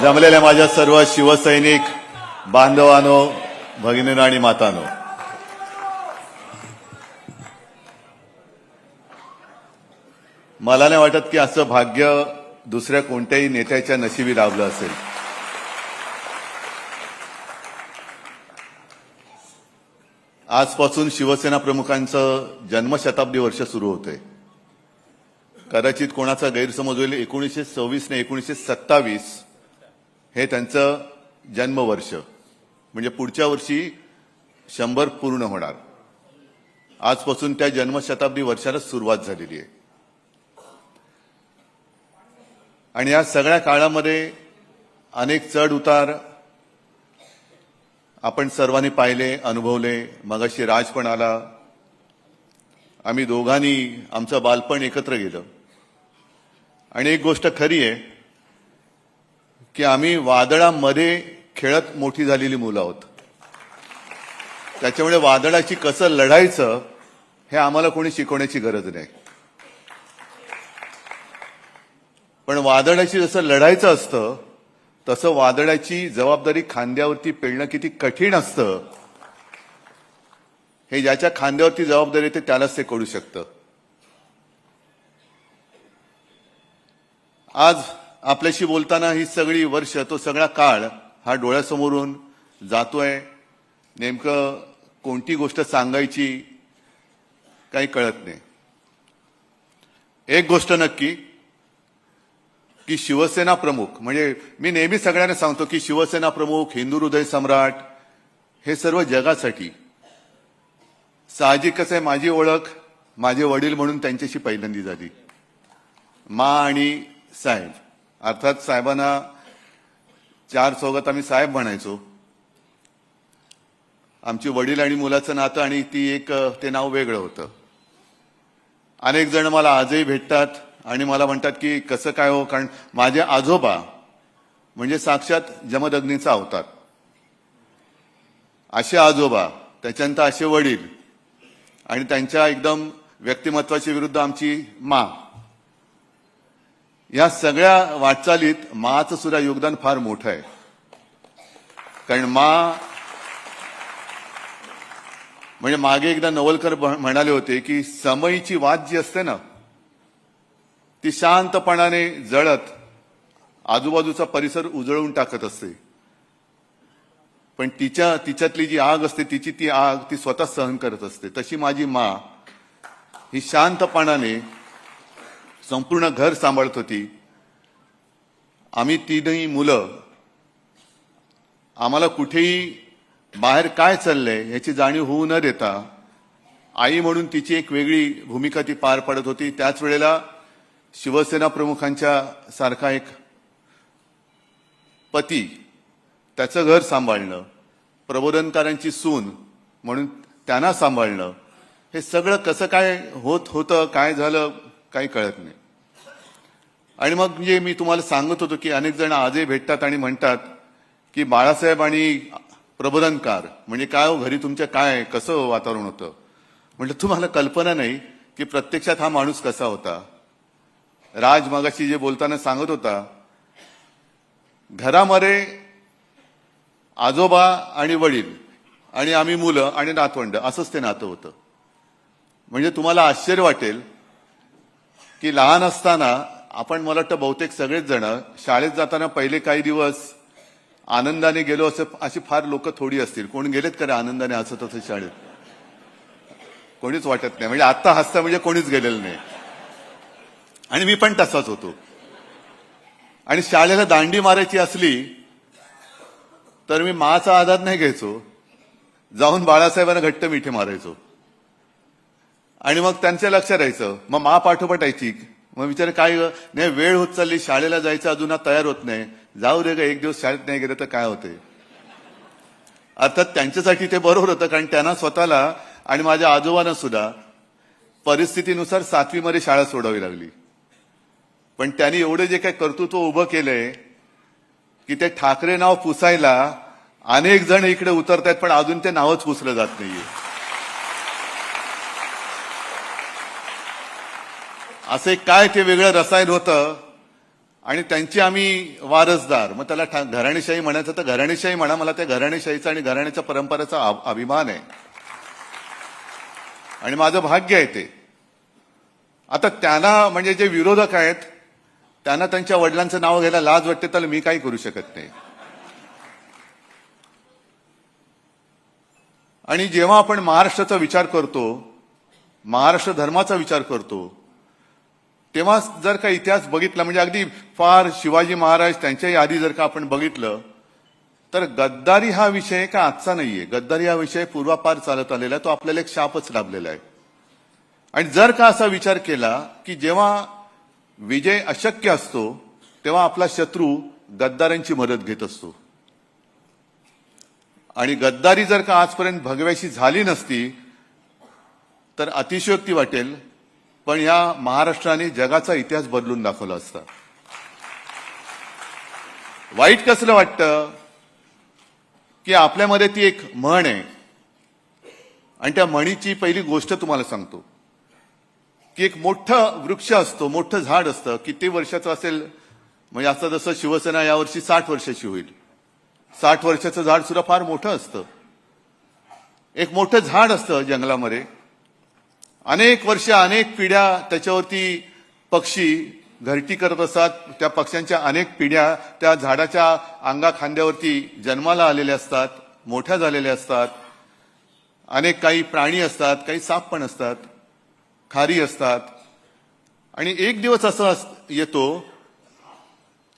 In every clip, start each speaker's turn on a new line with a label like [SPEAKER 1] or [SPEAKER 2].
[SPEAKER 1] जमलेल्या माझ्या सर्व शिवसैनिक बांधवांनो, भगिनींनो आणि मातांनो, मला नाही वाटत की असं भाग्य दुसऱ्या कोणत्याही नेत्याच्या नशिबी लाभलं असेल. आजपासून शिवसेना प्रमुखांचं जन्मशताब्दी वर्ष सुरू होतंय. कदाचित कोणाचा गैरसमज होईल, 1926 ने 1927 हे त्यांचं जन्मवर्ष, म्हणजे पुढच्या वर्षी 100 पूर्ण होणार. आजपासून त्या जन्मशताब्दी वर्षाला सुरुवात झालेली आहे. आणि या सगळ्या काळामध्ये अनेक चढ उतार आपण सर्वांनी पाहिले, अनुभवले. मगाशी राज पण आला. आम्ही दोघांनी आमचं बालपण एकत्र गेलं. आणि एक गोष्ट खरी आहे की आम्ही वादळामध्ये खेळत मोठी झालेली मुलं आहोत. त्याच्यामुळे वादळाची कसं लढायचं हे आम्हाला कोणी शिकवण्याची गरज नाही. पण वादळाची जसं लढायचं असतं तसं वादळाची जबाबदारी खांद्यावरती पेलणं किती कठीण असतं हे ज्याच्या खांद्यावरती जबाबदारी येते त्यालाच ते कळू शकतं. आज आपल्याशी बोलताना ही सगळी वर्ष, तो सगळा काळ हा डोळ्यासमोरून जातोय. नेमकं कोणती गोष्ट सांगायची काही कळत नाही. एक गोष्ट नक्की की शिवसेना प्रमुख, म्हणजे मी नेहमी सगळ्यांना सांगतो की शिवसेना प्रमुख, हिंदू हृदय सम्राट हे सर्व जगासाठी. साहजिकच आहे, माझी ओळख माझे वडील म्हणून त्यांच्याशी पहिल्यांदी झाली. मा आणि साहेब, अर्थात साहेबांना चार चौघात आम्ही साहेब म्हणायचो. आमची वडील आणि मुलाचं नातं आणि ते नाव वेगळं होतं. अनेक जण मला आजही भेटतात आणि मला म्हणतात की कसं काय हो, कारण माझे आजोबा म्हणजे साक्षात जमदग्नीचा अवतार. असे आजोबा, त्याच्यानंतर असे वडील आणि त्यांच्या एकदम व्यक्तिमत्वाच्या विरुद्ध आमची मा. या सगळ्या वाटचालीत माचं सुद्धा योगदान फार मोठं आहे. कारण मा म्हणजे मागे एकदा नवलकर म्हणाले होते की समईची वात जी असते ना ती शांतपणाने जळत आजूबाजूचा परिसर उजळून टाकत असते. पण तिच्यातली जी आग असते, ती आग ती स्वतः सहन करत असते. तशी माझी मा ही शांतपणाने संपूर्ण घर सांभाळत होती. आम्ही तीनही मुलं, आम्हाला कुठेही बाहेर काय चाललंय याची जाणीव होऊ न देता आई म्हणून तिची एक वेगळी भूमिका ती पार पाडत होती. त्याच वेळेला शिवसेना प्रमुखांच्या सारखा एक पती, त्याचं घर सांभाळणं, प्रबोधनकारांची सून म्हणून त्यांना सांभाळणं, हे सगळं कसं काय होतं, काय झालं काही कळत नाही. आणि मग म्हणजे मी तुम्हाला सांगत होतो की अनेक जण आजही भेटतात आणि म्हणतात की बाळासाहेब आणि प्रबोधनकार म्हणजे काय हो, घरी तुमच्या काय कसं वातावरण होतं. म्हटलं तुम्हाला कल्पना नाही की प्रत्यक्षात हा माणूस कसा होता. राज मगाशी जे बोलताना सांगत होता, घरामध्ये आजोबा आणि वडील आणि आम्ही मुलं आणि नातवंड असंच ते नातं होतं. म्हणजे तुम्हाला आश्चर्य वाटेल की लहान असताना आपण, मला वाटतं बहुतेक सगळेच जण शाळेत जाताना पहिले काही दिवस आनंदाने गेलो अशी फार लोक थोडी असतील. कोण गेलेत का रे आनंदाने हसत असं शाळेत? कोणीच वाटत नाही. म्हणजे आता हसता म्हणजे कोणीच गेलेलं नाही. आणि मी पण तसाच होतो. आणि शाळेला दांडी मारायची असली तर मी माचा आधार नाही घ्यायचो, जाऊन बाळासाहेबांना घट्ट मिठी मारायचो. आणि मग त्यांच्या लक्षात राहायचं. मग मा पाठोपाठ यायची. मग विचार काय नाही, वेळ होत चालली, शाळेला जायचं अजून तयार होत नाही, जाऊ दे ग, एक दिवस शाळेत नाही गेलं तर काय होते. अर्थात त्यांच्यासाठी ते बरोबर होतं, कारण त्यांना स्वतःला आणि माझ्या आजोबांना सुद्धा परिस्थितीनुसार 7वी मध्ये शाळा सोडावी लागली. पण त्यांनी एवढं जे काही कर्तृत्व उभं केलंय की ते ठाकरे नाव पुसायला अनेक जण इकडे उतरतायत, पण अजून ते नावच पुसलं जात नाहीये. असं काय ते वेगळं रसायन होतं आणि त्यांची आम्ही वारसदार. मग त्याला घराणेशाही म्हणायचं तर घराणेशाही म्हणा, मला त्या घराणेशाहीचा आणि घराण्याच्या परंपरेचा अभिमान आहे आणि माझं भाग्य आहे ते. आता त्यांना म्हणजे जे विरोधक आहेत त्यांना त्यांच्या वडिलांचं नाव घ्यायला लाज वाटते, तर मी काही करू शकत नाही. आणि जेव्हा आपण महाराष्ट्राचा विचार करतो, महाराष्ट्र धर्माचा विचार करतो, तेव्हा जर का इतिहास बघितला म्हणजे अगदी फार शिवाजी महाराज त्यांच्याही आधी जर का आपण बघितलं तर गद्दारी हा विषय का आजचा नाहीये. गद्दारी हा विषय पूर्वापार चालत आलेला आहे, तो आपल्याला एक शापच लाभलेला आहे. आणि जर का असा विचार केला की जेव्हा विजय अशक्य असतो तेव्हा आपला शत्रू गद्दारांची मदत घेत असतो. आणि गद्दारी जर का आजपर्यंत भगव्याशी झाली नसती तर अतिशयोक्ती वाटेल, पण या महाराष्ट्राने जगाचा इतिहास बदलून दाखवला असता. वाईट कसलं वाटतं की आपल्यामध्ये ती एक म्हण आहे आणि त्या म्हणीची पहिली गोष्ट तुम्हाला सांगतो की एक मोठं वृक्ष असतो, मोठं झाड असतं, किती वर्षाचं असेल म्हणजे आता जसं शिवसेना यावर्षी 60 वर्षाची होईल, 60 वर्षाचं झाड सुद्धा फार मोठं असतं. एक मोठं झाड असतं जंगलामध्ये, अनेक वर्ष अनेक पिढ्या त्याच्यावरती पक्षी घरटी करत असतात. त्या पक्ष्यांच्या अनेक पिढ्या त्या झाडाच्या अंगा खांद्यावरती जन्माला आलेल्या असतात, मोठ्या झालेल्या असतात. अनेक काही प्राणी असतात, काही साप पण असतात, खारी असतात. आणि एक दिवस असं येतो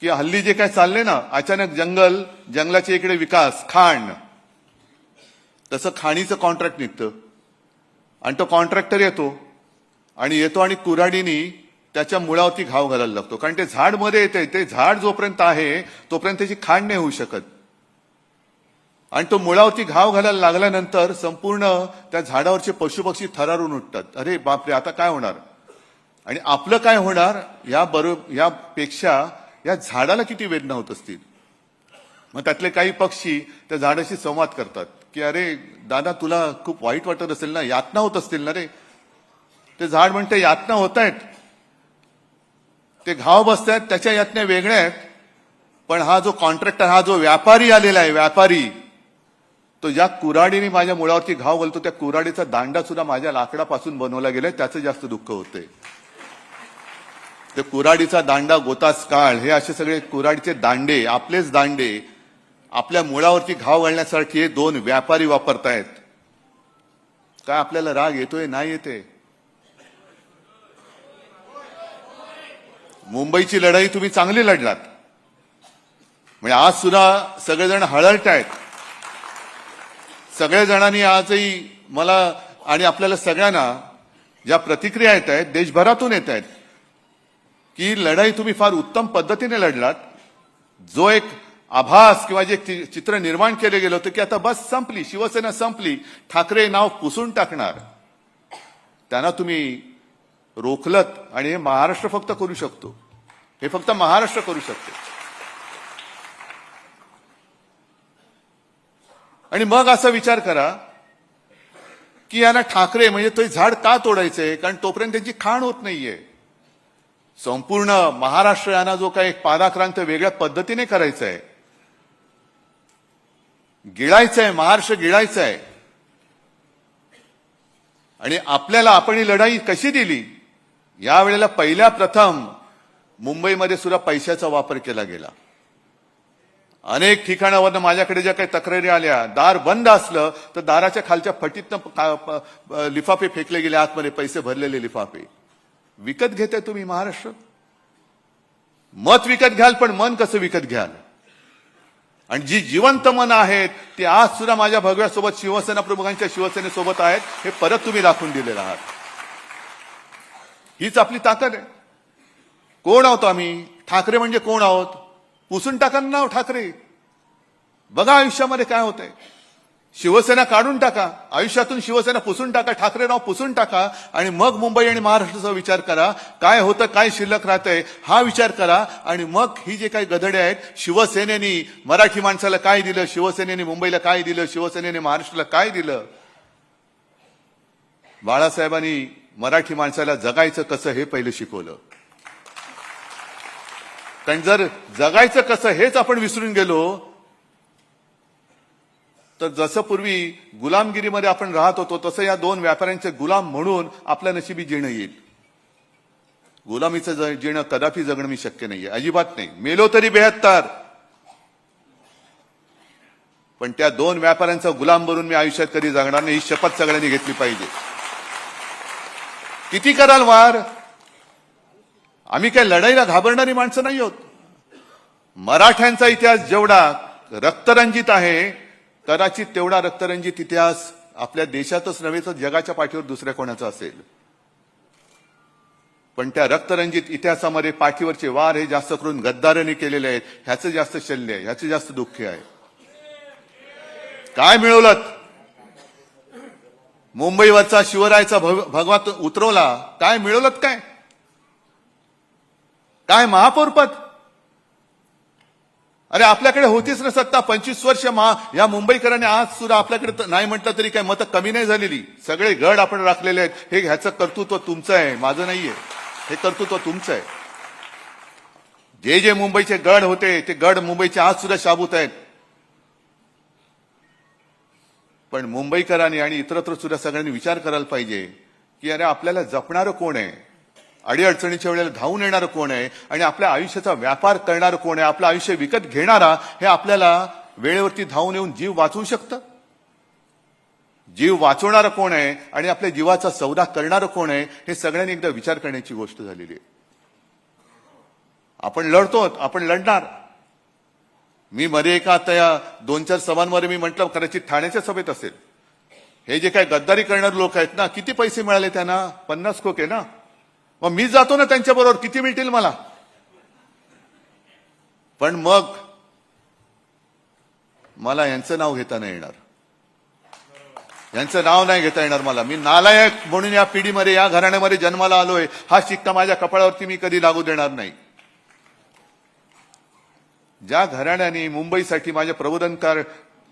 [SPEAKER 1] की हल्ली जे काय चाललंय ना, अचानक जंगलाच्या इकडे विकास, खाण, तसं खाणीचं कॉन्ट्रॅक्ट निघतं आणि तो कॉन्ट्रॅक्टर येतो आणि कुऱ्हाडीनी त्याच्या मुळावरती घाव घालायला लागतो. कारण ते झाड मध्ये येते, ते झाड जोपर्यंत आहे तोपर्यंत त्याची खाण नाही होऊ शकत. आणि तो मुळावरती घाव घालायला लागल्यानंतर संपूर्ण त्या झाडावरचे पशुपक्षी थरारून उठतात. अरे बापरे, आता काय होणार आणि आपलं काय होणार यापेक्षा या झाडाला किती वेदना होत असतील. मग त्यातले काही पक्षी त्या झाडाशी संवाद करतात की अरे दादा, तुला खूप वाईट वाटत असेल ना, यातना होत असतील ना रे. ते झाड म्हणते यातना होत आहेत, ते घाव बसतायत, त्याच्या यातन्या वेगळ्या आहेत, पण हा जो कॉन्ट्रॅक्टर, हा जो व्यापारी आलेला आहे, व्यापारी, तो ज्या कुऱ्हाडीने माझ्या मुळावरती घाव घालतो त्या कुऱ्हाडीचा दांडा सुद्धा माझ्या लाकडापासून बनवला गेलाय, त्याचं जास्त दुःख होतंय. ते कुऱ्हाडीचा दांडा, गोतास काळ, हे असे सगळे कुऱ्हाडीचे दांडे, आपलेच दांडे आपल्या मुळावरती घाव घालण्यासाठी हे दोन व्यापारी वापरतायत. काय आपल्याला राग येतोय? नाही येते. मुंबईची लढाई तुम्ही चांगली लढलात, म्हणजे आज सुद्धा सगळेजण हळहळतायत. सगळ्या जणांनी आजही मला आणि आपल्याला सगळ्यांना ज्या प्रतिक्रिया येत आहेत देशभरातून येत आहेत की लढाई तुम्ही फार उत्तम पद्धतीने लढलात. जो एक आभास किंवा जे चित्र निर्माण केले गेलं होतं की आता बस संपली, शिवसेना संपली, ठाकरे नाव पुसून टाकणार, त्यांना तुम्ही रोखलत. आणि हे महाराष्ट्र फक्त करू शकतो, हे फक्त महाराष्ट्र करू शकते. आणि मग असा विचार करा की यांना ठाकरे म्हणजे तो झाड का तोडायचंय, कारण तोपर्यंत त्यांची खाण होत नाहीये. संपूर्ण महाराष्ट्र यांना जो काही पादाक्रांत वेगळ्या पद्धतीने करायचा आहे, गिळायचं आहे, महाराष्ट्र गिळायचं आहे. आणि आपल्याला आपण ही लढाई कशी दिली, यावेळेला पहिल्या प्रथम मुंबईमध्ये सुद्धा पैशाचा वापर केला गेला. अनेक ठिकाणावरनं माझ्याकडे ज्या काही तक्रारी आल्या, दार बंद असलं तर दाराच्या खालच्या फटीतनं लिफाफे फेकले गेले, आतमध्ये पैसे भरलेले लिफाफे. विकत घेताय तुम्ही महाराष्ट्र? मत विकत घ्याल, पण मन कसं विकत घ्याल? आणि जी जिवंत मन आहेत ती आज सुद्धा माझ्या भगव्यासोबत, शिवसेना प्रमुखांच्या शिवसेनेसोबत आहेत, हे परत तुम्ही दाखवून दिलेलं आहात. हीच आपली ताकद आहे. कोण आहोत आम्ही? ठाकरे म्हणजे कोण आहोत? पुसून टाका नाव ठाकरे. बघा आयुष्यामध्ये काय होतंय. शिवसेना काढून टाका, आयुष्यातून शिवसेना पुसून टाका, ठाकरे नाव पुसून टाका, आणि मग मुंबई आणि महाराष्ट्राचा विचार करा. काय होतं, काय शिल्लक राहतंय हा विचार करा. आणि मग ही जे काही गधडे आहेत, शिवसेनेने मराठी माणसाला काय दिलं, शिवसेनेने मुंबईला काय दिलं, शिवसेनेने महाराष्ट्राला काय दिलं. बाळासाहेबांनी मराठी माणसाला जगायचं कसं हे पहिलं शिकवलं. कारण जर जगायचं कसं हेच आपण विसरून गेलो तर जसं पूर्वी गुलामगिरीमध्ये आपण राहत होतो तसं या दोन व्यापाऱ्यांचे गुलाम म्हणून आपल्या नशिबी जीणं येईल. गुलामीचं जीणं कदापि जगणं मी शक्य नाहीये, अजिबात नाही. मेलो तरी 72. पण त्या दोन व्यापाऱ्यांचा गुलाम बनून मी आयुष्यात कधी जगणार नाही, ही शपथ सगळ्यांनी घेतली पाहिजे. किती कराल वार? आम्ही काय लढाईला घाबरणारी माणसं नाही आहोत. मराठ्यांचा इतिहास जेवढा रक्तरंजित आहे कदाचित तेवढा रक्तरंजित इतिहास आपल्या देशातच नव्हे तर जगाच्या पाठीवर दुसऱ्या कोणाचा असेल. पण त्या रक्तरंजित इतिहासामध्ये पाठीवरचे वार हे जास्त करून गद्दारांनी केलेले आहेत. ह्याचं जास्त शल्य आहे, ह्याचं जास्त दुःख आहे. काय मिळवलं? मुंबईवरचा शिवरायाचा भगवा उतरवला, काय मिळवलं? काय काय महापौरपद? अरे आपल्याकडे होतीच ना सत्ता 25 वर्ष. या मुंबईकरांनी आज सुद्धा आपल्याकडे नाही म्हटलं तरी काय मतं कमी नाही झालेली. सगळे गड आपण राखलेले आहेत. हे ह्याचं कर्तृत्व तुमचं आहे, माझं नाहीये. हे कर्तृत्व तुमचं आहे. जे जे मुंबईचे गड होते ते गड मुंबईचे आज सुद्धा शाबूत आहेत. पण मुंबईकरांनी आणि इतरत्र सुद्धा सगळ्यांनी विचार करायला पाहिजे की अरे आपल्याला जपणारं कोण आहे, अडीअडचणीच्या वेळेला धावून येणारं कोण आहे आणि आपल्या आयुष्याचा व्यापार करणारं कोण आहे, आपलं आयुष्य विकत घेणारा हे आपल्याला वेळेवरती धावून येऊन जीव वाचवू शकतं. जीव वाचवणारं कोण आहे आणि आपल्या जीवाचा सौदा करणारं कोण आहे हे सगळ्यांनी एकदा विचार करण्याची गोष्ट झालेली आहे. आपण लढतो, आपण लढणार. मी मध्ये एका त्या 2-4 सभांमध्ये मी म्हटलं कदाचित ठाण्याच्या सभेत असेल, हे जे काय गद्दारी करणारे लोक आहेत ना, किती पैसे मिळाले त्यांना? 50 खोके ना. मग मी जातो ना त्यांच्याबरोबर, किती मिळतील मला? पण मग मला यांचं नाव घेता नाही येणार, यांचं नाव नाही घेता येणार मला. मी नालायक म्हणून या पिढीमध्ये या घराण्यामध्ये जन्माला आलोय, हा शिक्का माझ्या कपाळावरती मी कधी लागू देणार नाही. ज्या घराण्याने मुंबईसाठी माझे प्रबोधनकार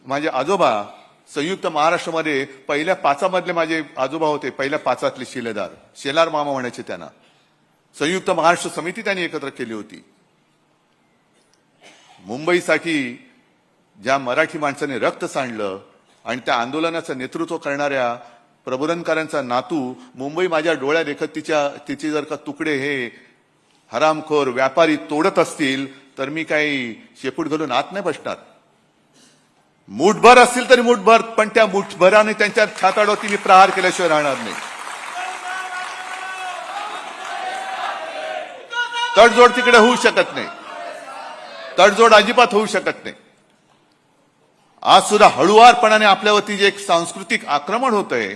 [SPEAKER 1] माझे आजोबा संयुक्त महाराष्ट्रामध्ये पहिल्या 5 माझे आजोबा होते, पहिल्या 5 शिलेदार, शेलार मामा म्हणायचे त्यांना. संयुक्त महाराष्ट्र समिती त्यांनी एकत्र केली होती. मुंबईसाठी ज्या मराठी माणसाने रक्त सांडलं आणि त्या आंदोलनाचं नेतृत्व करणाऱ्या प्रबोधनकारांचा नातू मुंबई माझ्या डोळ्या देखत तिचे जर का तुकडे हे हरामखोर व्यापारी तोडत असतील तर मी काही शेपूट घालून आत नाही बसणार. मुठभर असतील तरी मुठभर, पण त्या मुठभराने त्यांच्या छाताडावरती मी प्रहार केल्याशिवाय राहणार नाही. तडजोड तिकडे होऊ शकत नाही, तडजोड अजिबात होऊ शकत नाही. आज सुद्धा हळुवारपणाने आपल्यावरती जे एक सांस्कृतिक आक्रमण होतंय,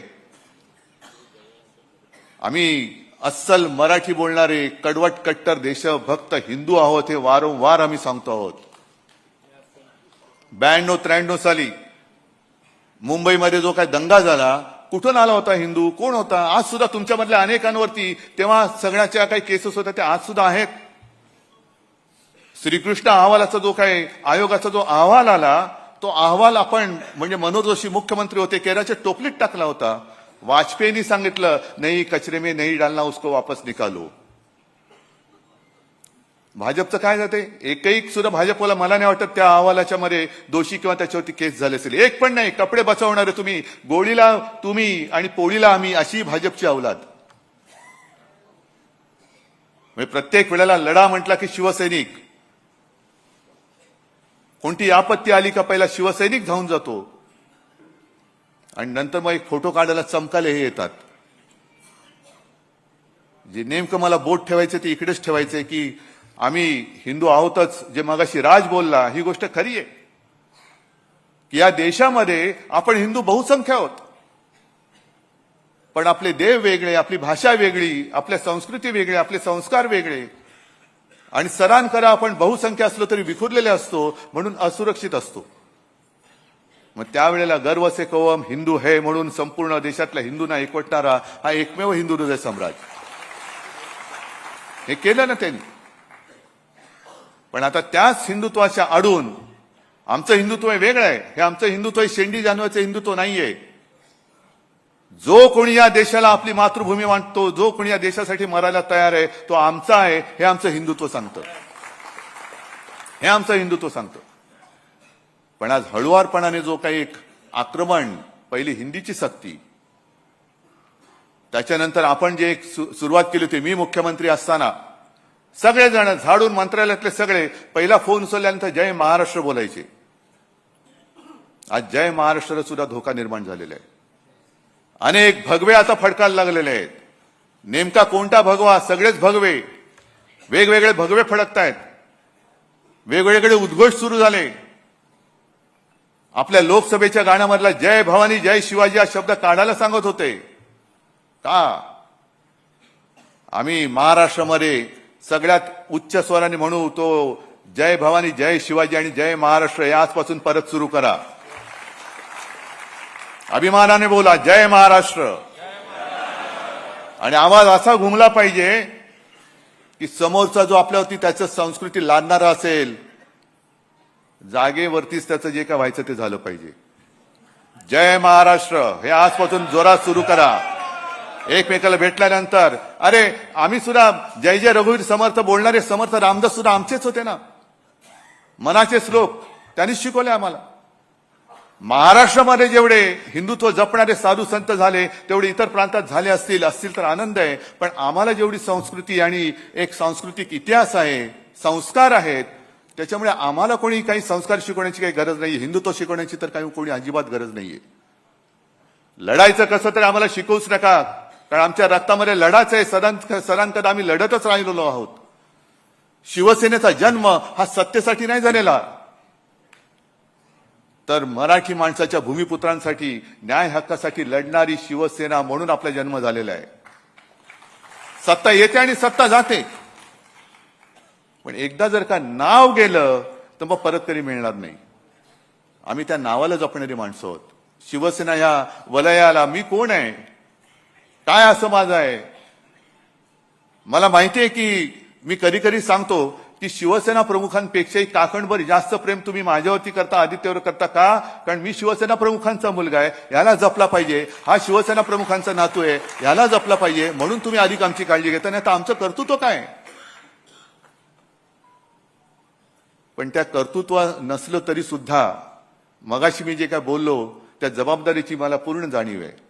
[SPEAKER 1] आम्ही अस्सल मराठी बोलणारे कडवट कट्टर देशभक्त हिंदू आहोत हे वारंवार आम्ही सांगतो आहोत. 92-93 साली मुंबईमध्ये जो काय दंगा झाला, कुठून आला होता हिंदू, कोण होता? आज सुद्धा तुमच्यामधल्या अनेकांवरती तेव्हा सगळ्याच्या काही केसेस होत्या त्या आज सुद्धा आहेत. श्रीकृष्ण अहवालाचा जो काय आयोगाचा जो अहवाल आला तो अहवाल आपण म्हणजे मनोज जोशी मुख्यमंत्री होते, केराच्या टोपलीत टाकला होता. वाजपेयींनी सांगितलं नाही कचरे में नहीं डालना, उसको वापस निकालो. भाजपचं काय जाते? एकही सुद्धा भाजपला मला नाही वाटत त्या अहवालाच्या मध्ये दोषी किंवा त्याच्यावरती केस झाले असेल. एक पण नाही. कपडे बचावणारे तुम्ही, गोळीला तुम्ही आणि पोळीला आम्ही, अशी भाजपची अवलाद. म्हणजे प्रत्येक वेळेला लढा म्हटला की शिवसैनिक, कोणती आपत्ती आली का पहिला शिवसैनिक धावून जातो आणि नंतर मग एक फोटो काढायला चमकाले हे येतात. जे नेमकं मला बोट ठेवायचं ते इकडेच ठेवायचंय की आम्ही हिंदू आहोतच. जे मगाशी राज बोलला ही गोष्ट खरी आहे की या देशामध्ये आपण हिंदू बहुसंख्य आहोत, पण आपले देव वेगळे, आपली भाषा वेगळी, आपल्या संस्कृती वेगळी, आपले संस्कार वेगळे. आणि सरान करा आपण बहुसंख्य असलो तरी विखुरलेले असतो म्हणून असुरक्षित असतो. मग त्यावेळेला गर्व से कवम हिंदू है म्हणून संपूर्ण देशातल्या हिंदूंना एकवटणारा हा एकमेव हिंदू हृदय सम्राट, हे केलं ना त्यांनी. पण आता त्याच हिंदुत्वाच्या आडून आमचं हिंदुत्व वेगळं आहे. हे आमचं हिंदुत्व शेंडी जानवाचं हिंदुत्व नाहीये. जो कोणी या देशाला आपली मातृभूमी मानतो, जो कोणी या देशासाठी मरायला तयार आहे तो आमचा आहे, हे आमचं हिंदुत्व सांगतं. हे आमचं हिंदुत्व सांगतं. पण आज हळुवारपणाने जो काही एक आक्रमण, पहिली हिंदीची सक्ती, त्याच्यानंतर आपण जे एक सुरुवात केली होती, मी मुख्यमंत्री असताना सगळेजण झाडून मंत्रालयातले सगळे पहिला फोन उचलल्यानंतर जय महाराष्ट्र बोलायचे. आज जय महाराष्ट्राला सुद्धा धोका निर्माण झालेला आहे. अनेक भगवे आता फडकायला लागलेले आहेत. नेमका कोणता भगवा? सगळेच भगवे, वेगवेगळे भगवे फडकतायत, वेगवेगळे उद्घोष सुरू झाले. आपल्या लोकसभेच्या गाण्यामधला जय भवानी जय शिवाजी हा शब्द काढायला सांगत होते. का? आम्ही महाराष्ट्रामध्ये सगळ्यात उच्च स्वराने म्हणू तो जय भवानी जय शिवाजी आणि जय महाराष्ट्र हे आजपासून परत सुरू करा. अभिमानाने बोला जय महाराष्ट्र. आणि आवाज असा घुमला पाहिजे की समोरचा जो आपल्यावरती त्याचं संस्कृती लादणारा असेल, जागेवरतीच त्याचं जे काय व्हायचं ते झालं पाहिजे. जय महाराष्ट्र हे आजपासून जोरात सुरू करा. एकमेकाला भेटल्यानंतर अरे आम्ही सुद्धा जय जय रघुवीर समर्थ बोलणारे समर्थ रामदास सुद्धा आमचेच होते ना, मनाचे श्लोक त्यांनीच शिकवले आम्हाला. महाराष्ट्रामध्ये जेवढे हिंदुत्व जपणारे साधू संत झाले तेवढे इतर प्रांतात झाले असतील तर आनंद आहे. पण आम्हाला जेवढी संस्कृती आणि एक सांस्कृतिक इतिहास आहे, संस्कार आहेत, त्याच्यामुळे आम्हाला कोणी काही संस्कार शिकवण्याची काही गरज नाहीये. हिंदुत्व शिकवण्याची तर काही कोणी अजिबात गरज नाहीये. लढायचं कसं तर आम्हाला शिकवूच नका, कारण आमच्या रक्तामध्ये लढाच आहे. सदांकदा आम्ही लढतच राहिलेलो आहोत. शिवसेनेचा जन्म हा सत्तेसाठी नाही झालेला, तर मराठी माणसाच्या भूमिपुत्रांसाठी न्याय हक्कासाठी लढणारी शिवसेना म्हणून आपला जन्म झालेला आहे. सत्ता येते आणि सत्ता जाते, पण एकदा जर का नाव गेलं तर मग परत कधी मिळणार नाही. आम्ही त्या नावाला जपणारी माणसं आहोत. शिवसेना ह्या वलयाला मी कोण आहे, काय असं माझं आहे. मला माहिती आहे की मी कधी कधी सांगतो की शिवसेना प्रमुखांपेक्षाही काकणभर जास्त प्रेम तुम्ही माझ्यावरती करता, आदित्यवर करता. का? कारण मी शिवसेना प्रमुखांचा मुलगा आहे, याला जपला पाहिजे. हा शिवसेना प्रमुखांचा नातू आहे, याला जपला पाहिजे, म्हणून तुम्ही अधिक आमची काळजी घेता. नाही तर आमचं कर्तृत्व काय? पण त्या कर्तृत्व नसलं तरी सुद्धा मगाशी मी जे काय बोललो त्या जबाबदारीची मला पूर्ण जाणीव आहे.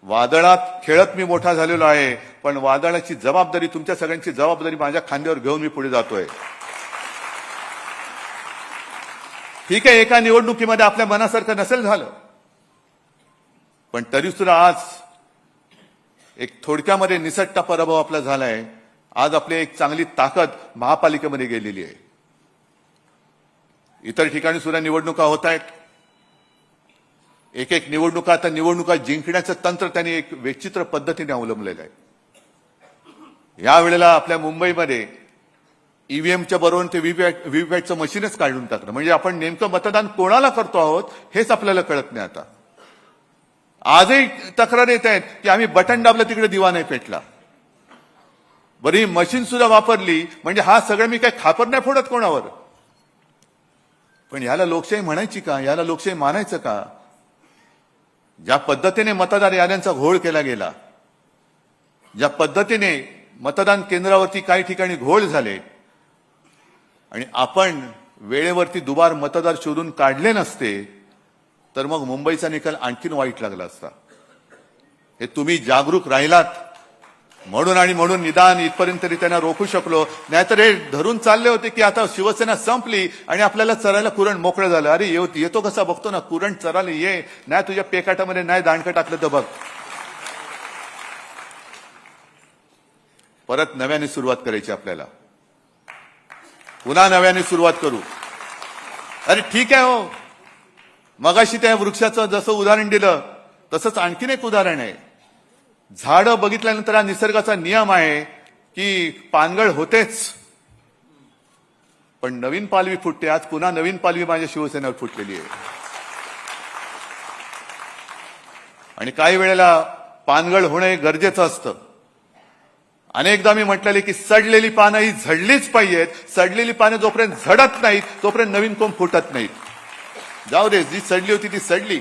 [SPEAKER 1] वादळात खेळत मी मोठा झालेलो आहे, पण वादळाची जबाबदारी, तुमच्या सगळ्यांची जबाबदारी माझ्या खांद्यावर घेऊन मी पुढे जातोय. ठीक आहे, एका निवडणुकीमध्ये आपल्या मनासारखं नसेल झालं, पण तरी सुद्धा आज एक थोडक्यामध्ये निसटता पराभव आपला झालाय. आज आपली एक चांगली ताकद महापालिकेमध्ये गेलेली आहे. इतर ठिकाणी सुद्धा निवडणुका होत आहेत. एक निवडणुका, आता निवडणुका जिंकण्याचं तंत्र त्यांनी एक विचित्र पद्धतीने अवलंबलेलं आहे. यावेळेला आपल्या मुंबईमध्ये ईव्हीएमच्या बरोबर ते व्हीव्हीपॅटचं मशीनच काढून टाकलं. म्हणजे आपण नेमकं मतदान कोणाला करतो आहोत हेच आपल्याला कळत नाही. आता आजही तक्रार येत आहेत की आम्ही बटन दाबलं तिकडे दिवा नाही पेटला. बरी मशीन सुद्धा वापरली म्हणजे हा सगळं मी काही खापर नाही फोडत कोणावर. पण याला लोकशाही म्हणायची का? याला लोकशाही मानायचं का? ज्या पद्धतीने मतदार याद्यांचा घोळ केला गेला, ज्या पद्धतीने मतदान केंद्रावरती काही ठिकाणी घोळ झाले आणि आपण वेळेवरती दुबार मतदार शोधून काढले नसते तर मग मुंबईचा निकाल आणखीन वाईट लागला असता. हे तुम्ही जागरूक राहिलात म्हणून निदान इथपर्यंत तरी त्यांना रोखू शकलो. नाहीतर हे धरून चालले होते की आता शिवसेना संपली आणि आपल्याला चरायला कुरण मोकळं झालं. अरे येतो कसा बघतो ना, कुरण चरायला ये, नाही तुझ्या पेकाटामध्ये नाही दांडकं टाकलं तर बघ. परत नव्याने सुरुवात करायची आपल्याला, पुन्हा नव्याने सुरुवात करू. अरे ठीक आहे हो, मगाशी त्या वृक्षाचं जसं उदाहरण दिलं तसंच आणखीन एक उदाहरण आहे. झाडं बघितल्यानंतर हा निसर्गाचा नियम आहे की पानगळ होतेच, पण नवीन पालवी फुटते. आज पुन्हा नवीन पालवी माझ्या शिवसेनेवर फुटलेली आहे. आणि काही वेळेला पानगळ होणे गरजेचं असतं. अनेकदा मी म्हटलेले की सडलेली पानं ही झडलीच पाहिजेत. सडलेली पानं जोपर्यंत झडत नाहीत तोपर्यंत नवीन कोंब फुटत नाहीत. जाऊ दे, जी सडली होती ती सडली.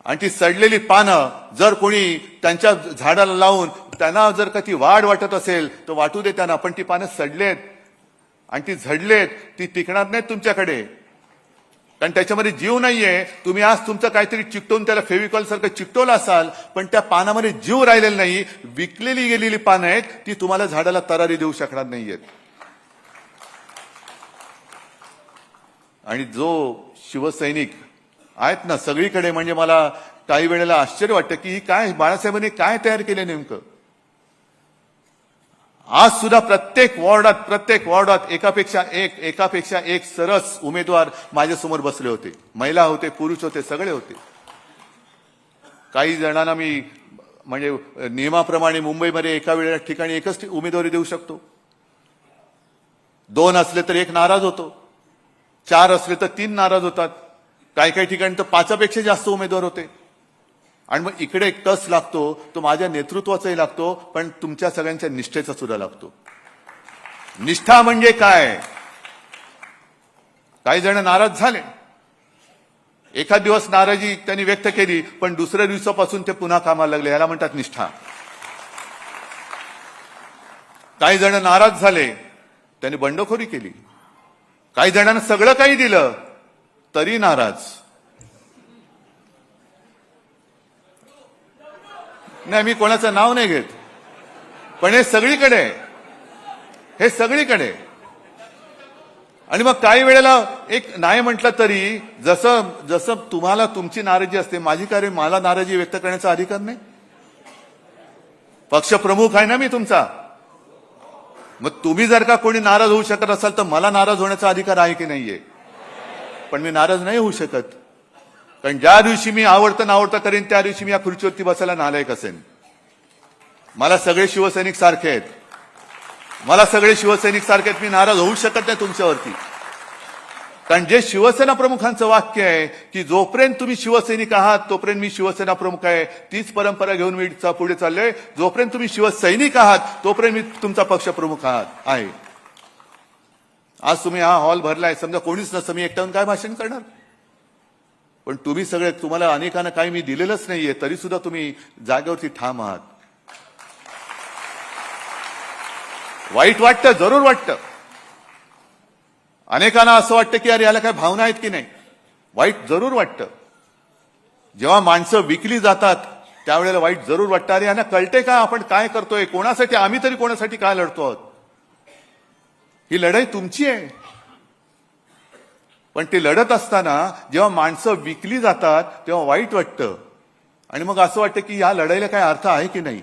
[SPEAKER 1] आणि ती सडलेली पानं जर कोणी त्यांच्या झाडाला लावून त्यांना जर का ती वाढ वाटत असेल तर वाटू दे त्यांना, पण ती पानं सडलेत. आणि ती झडलेत, ती टिकणार नाहीत तुमच्याकडे, कारण त्याच्यामध्ये जीव नाहीये. तुम्ही आज तुमचं काहीतरी चिकटवून त्याला फेविकॉल सारखं चिकटवलं असाल, पण त्या पानामध्ये जीव राहिलेला नाही. विकलेली गेलेली पानं आहेत, ती तुम्हाला झाडाला तरारी देऊ शकणार नाहीयेत. आणि जो शिवसैनिक आहेत ना सगळीकडे, म्हणजे मला काही वेळेला आश्चर्य वाटतं की ही काय बाळासाहेबांनी काय तयार केले नेमकं. आज सुद्धा प्रत्येक वॉर्डात एकापेक्षा एक सरस उमेदवार माझ्यासमोर बसले होते. महिला होते, पुरुष होते, सगळे होते. काही जणांना मी म्हणजे नियमाप्रमाणे मुंबईमध्ये एका वेळेला ठिकाणी एकच उमेदवारी देऊ शकतो. 2 असले तर 1 नाराज होतो, 4 असले तर 3 नाराज होतात, काही ठिकाणी तर 5पेक्षा जास्त उमेदवार होते. आणि मग इकडे एक टस लागतो, तो माझ्या नेतृत्वाचाही लागतो, पण तुमच्या सगळ्यांच्या निष्ठेचा सुद्धा लागतो. निष्ठा म्हणजे काय? काही जण नाराज झाले, एखाद दिवस नाराजी त्यांनी व्यक्त केली, पण दुसऱ्या दिवसापासून ते पुन्हा कामाला लागले, याला म्हणतात निष्ठा. काही जण नाराज झाले, त्यांनी बंडखोरी केली. काही जणांना सगळं काही दिलं तरी नाराज. नाही, मी कोणाचं नाव नाही घेत, पण हे सगळीकडे. आणि मग काही वेळेला एक नाही म्हटलं तरी जसं तुम्हाला तुमची नाराजी असते, माझी काय मला नाराजी व्यक्त करण्याचा अधिकार नाही? पक्षप्रमुख आहे ना मी तुमचा. मग तुम्ही जर का कोणी नाराज होऊ शकत असाल तर मला नाराज होण्याचा अधिकार आहे की नाहीये? पण मी नाराज नाही होऊ शकत, कारण ज्या दिवशी मी आवडतं करेन त्या दिवशी मी या खुर्चीवरती बसायला नालायक असेन. मला सगळे शिवसैनिक सारखे आहेत, मी नाराज होऊ शकत नाही तुमच्यावरती. कारण जे शिवसेना प्रमुखांचं वाक्य आहे की जोपर्यंत तुम्ही शिवसैनिक आहात तोपर्यंत मी शिवसेना प्रमुख आहे, तीच परंपरा घेऊन मी पुढे चाललोय. जोपर्यंत तुम्ही शिवसैनिक आहात तोपर्यंत मी तुमचा पक्षप्रमुख आहे. आज तुम्ही हा हॉल भरलाय, समजा कोणीच नसतं, मी एकट्याहून काय भाषण करणार? पण तुम्ही सगळे, तुम्हाला अनेकांना काही मी दिलेलंच नाहीये, तरी सुद्धा तुम्ही जागेवरती ठाम आहात. वाईट वाटतं, जरूर वाटतं. अनेकांना असं वाटतं की अरे याला काय भावना आहेत की नाही. वाईट जरूर वाटतं. जेव्हा माणसं विकली जातात त्यावेळेला वाईट जरूर वाटतं. अरे यांना कळते का आपण काय करतोय, कोणासाठी, आम्ही तरी कोणासाठी काय लढतो आहोत. ही लढाई तुमची आहे. पण ते लढत असताना जेव्हा माणसं विकली जातात तेव्हा वाईट वाटतं. आणि मग असं वाटतं की या लढाईला काय अर्थ आहे की नाही.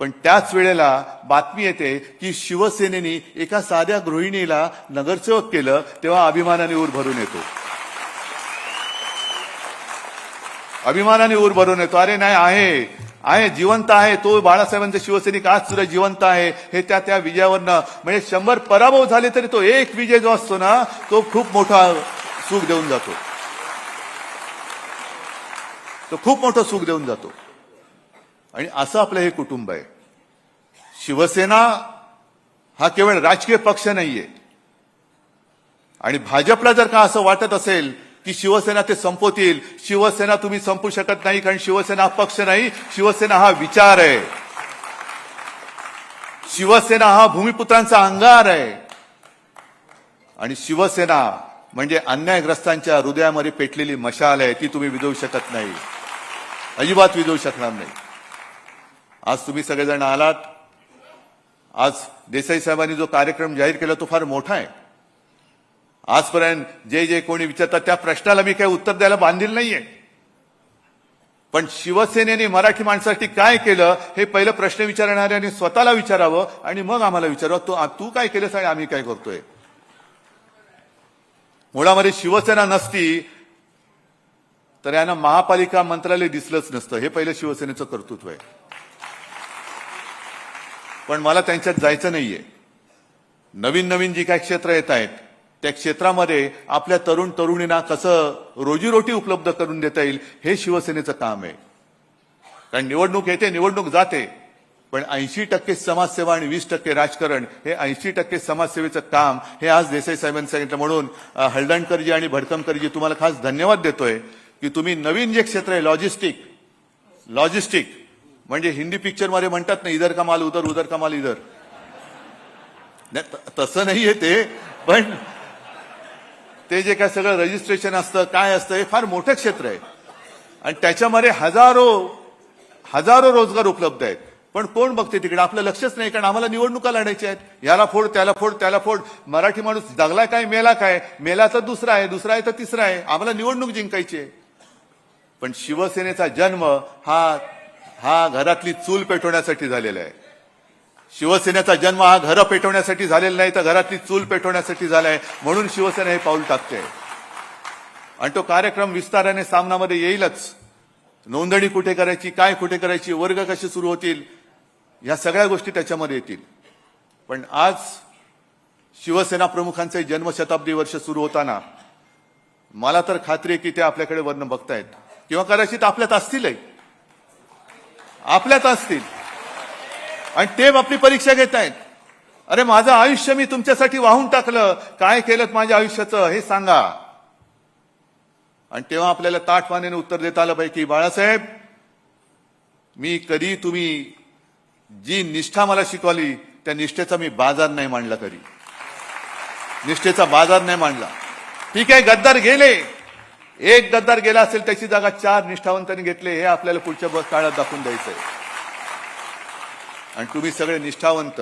[SPEAKER 1] पण त्याच वेळेला बातमी येते की शिवसेनेने एका साध्या गृहिणीला नगरसेवक केलं, तेव्हा अभिमानाने ऊर भरून येतो. अरे नाही, आहे जिवंत आहे तो बाळासाहेबांचा शिवसैनिक आज सुद्धा जिवंत आहे. हे त्या विजयावरनं, म्हणजे 100 पराभव झाले तरी तो एक विजय जो असतो ना तो खूप मोठा सुख देऊन जातो. आणि असं आपलं हे कुटुंब आहे. शिवसेना हा केवळ राजकीय पक्ष नाहीये. आणि भाजपला जर का असं वाटत असेल की शिवसेना ते संपवतील, शिवसेना तुम्ही संपू शकत नाही. कारण शिवसेना हा पक्ष नाही, शिवसेना हा विचार आहे. शिवसेना हा भूमिपुत्रांचा अंगार आहे. आणि शिवसेना म्हणजे अन्यायग्रस्तांच्या हृदयामध्ये पेटलेली मशाल आहे. ती तुम्ही विझवू शकत नाही, अजिबात विझवू शकणार नाही. आज तुम्ही सगळेजण आलात. आज देसाई साहेबांनी जो कार्यक्रम जाहीर केला तो फार मोठा आहे. आजपर्यंत जे कोणी विचारतात त्या प्रश्नाला मी काही उत्तर द्यायला बांधील नाहीये. पण शिवसेनेने मराठी माणसासाठी काय केलं हे पहिलं प्रश्न विचारणाऱ्याने स्वतःला विचारावं आणि मग आम्हाला विचारावं तू काय केलंस आणि आम्ही काय करतोय. मुळामध्ये शिवसेना नसती तर यांना महापालिका मंत्रालय दिसलंच नसतं. हे पहिलं शिवसेनेचं कर्तृत्व आहे. पण मला त्यांच्यात जायचं नाहीये. नवीन जी काय क्षेत्र येत आहेत त्या क्षेत्रामध्ये आपल्या तरुण तरुणींना कसं रोजीरोटी उपलब्ध करून देता येईल हे शिवसेनेचं काम आहे. कारण निवडणूक येते, निवडणूक जाते, पण 80% समाजसेवा आणि 20% राजकारण हे 80% समाजसेवेचं काम हे आज देसाई साहेबांनी सांगितलं. म्हणून हळदणकरजी आणि भडकमकरजी तुम्हाला खास धन्यवाद देतोय की तुम्ही नवीन जे क्षेत्र आहे लॉजिस्टिक म्हणजे हिंदी पिक्चरमध्ये म्हणतात ना, इधर का माल उधर, उधर का माल इधर, तसं नाहीये ते, पण ते जे काय सगळं रजिस्ट्रेशन असतं काय असतं हे फार मोठं क्षेत्र आहे आणि त्याच्यामध्ये हजारो रोजगार उपलब्ध आहेत. पण कोण बघते तिकडे? आपलं लक्षच नाही, कारण आम्हाला निवडणुका लढायच्या आहेत. याला फोड त्याला फोड त्याला फोड. मराठी माणूस जगला काय मेला काय? मेला तर दुसरा आहे, दुसरा आहे तर तिसरा आहे. आम्हाला निवडणूक जिंकायची आहे. पण शिवसेनेचा जन्म हा घरातली चूल पेटवण्यासाठी झालेला आहे. शिवसेनेचा जन्म हा घरं पेटवण्यासाठी झालेला नाही, तर घरातली चूल पेटवण्यासाठी झालाय. म्हणून शिवसेना हे पाऊल टाकते आणि तो कार्यक्रम विस्ताराने सामनामध्ये येईलच. नोंदणी कुठे करायची, काय कुठे करायची, वर्ग कसे सुरू होतील, या सगळ्या गोष्टी त्याच्यामध्ये येतील. पण आज शिवसेना प्रमुखांचे जन्मशताब्दी वर्ष सुरू होताना मला तर खात्री आहे की ते आपल्याकडे वर्ण बघतायत किंवा कदाचित आपल्यात असतीलही, आपल्यात असतील आणि ते आपली परीक्षा घेत आहेत. अरे माझं आयुष्य मी तुमच्यासाठी वाहून टाकलं, काय केलं माझ्या आयुष्याचं हे सांगा. आणि तेव्हा आपल्याला ताठवानेने उत्तर देता आलं पाहिजे की बाळासाहेब, मी कधी तुम्ही जी निष्ठा मला शिकवली त्या निष्ठेचा मी बाजार नाही मांडला, कधी निष्ठेचा बाजार नाही मांडला. ठीक आहे, गद्दार गेले, एक गद्दार गेला असेल त्याची जागा 4 निष्ठावंतांनी घेतले, हे आपल्याला पुढच्या काळात दाखवून द्यायचंय. आणि तुम्ही सगळे निष्ठावंत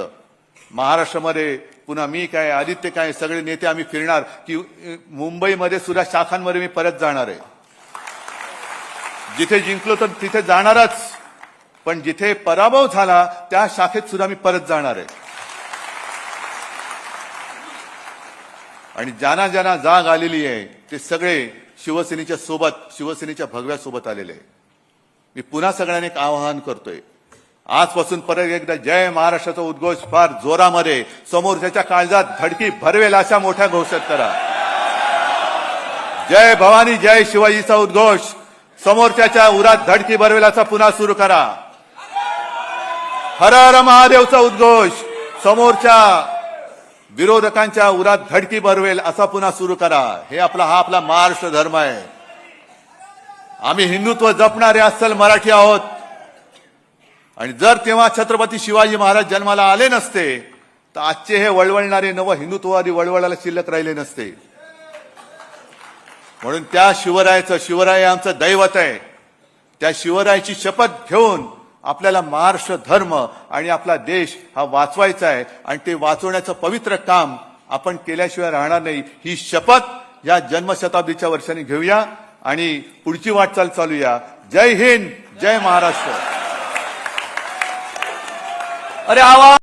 [SPEAKER 1] महाराष्ट्रामध्ये, पुन्हा मी काय आदित्य काय सगळे नेते आम्ही फिरणार की मुंबईमध्ये सुद्धा शाखांमध्ये मी परत जाणार आहे. जिथे जिंकलो तर तिथे जाणारच, पण जिथे पराभव झाला त्या शाखेत सुद्धा मी परत जाणार आहे. आणि ज्यांना ज्यांना जाग आलेली आहे ते सगळे शिवसेनेच्या सोबत, शिवसेनेच्या भगव्या सोबत आलेले आहे. मी पुन्हा सगळ्यांना एक आवाहन करतोय, आजपासून परत एकदा जय महाराष्ट्राचा उद्घोष फार जोरामध्ये समोरच्याच्या काळजात धडकी भरवेल अशा मोठ्या घोषित करा. जय भवानी जय शिवाजीचा उद्घोष समोरच्याच्या उरात धडकी भरवेल असा पुन्हा सुरू करा. हर हर महादेवचा उद्घोष समोरच्या विरोधकांच्या उरात धडकी भरवेल असा पुन्हा सुरू करा. हा आपला महाराष्ट्र धर्म आहे. आम्ही हिंदुत्व जपणारे अस्सल मराठी आहोत. आणि जर तेव्हा छत्रपती शिवाजी महाराज जन्माला आले नसते तर आजचे हे वळवळणारे नव हिंदुत्ववादी वळवळाला शिल्लक राहिले नसते. म्हणून त्या शिवराय आमचं दैवत आहे. त्या शिवरायाची शपथ घेऊन आपल्याला महाराष्ट्र धर्म आणि आपला देश हा वाचवायचा आहे आणि ते वाचवण्याचं पवित्र काम आपण केल्याशिवाय राहणार नाही. ही शपथ या जन्मशताब्दीच्या वर्षांनी घेऊया आणि पुढची वाटचाल चालूया. जय हिंद, जय महाराष्ट्र. अरे आवाज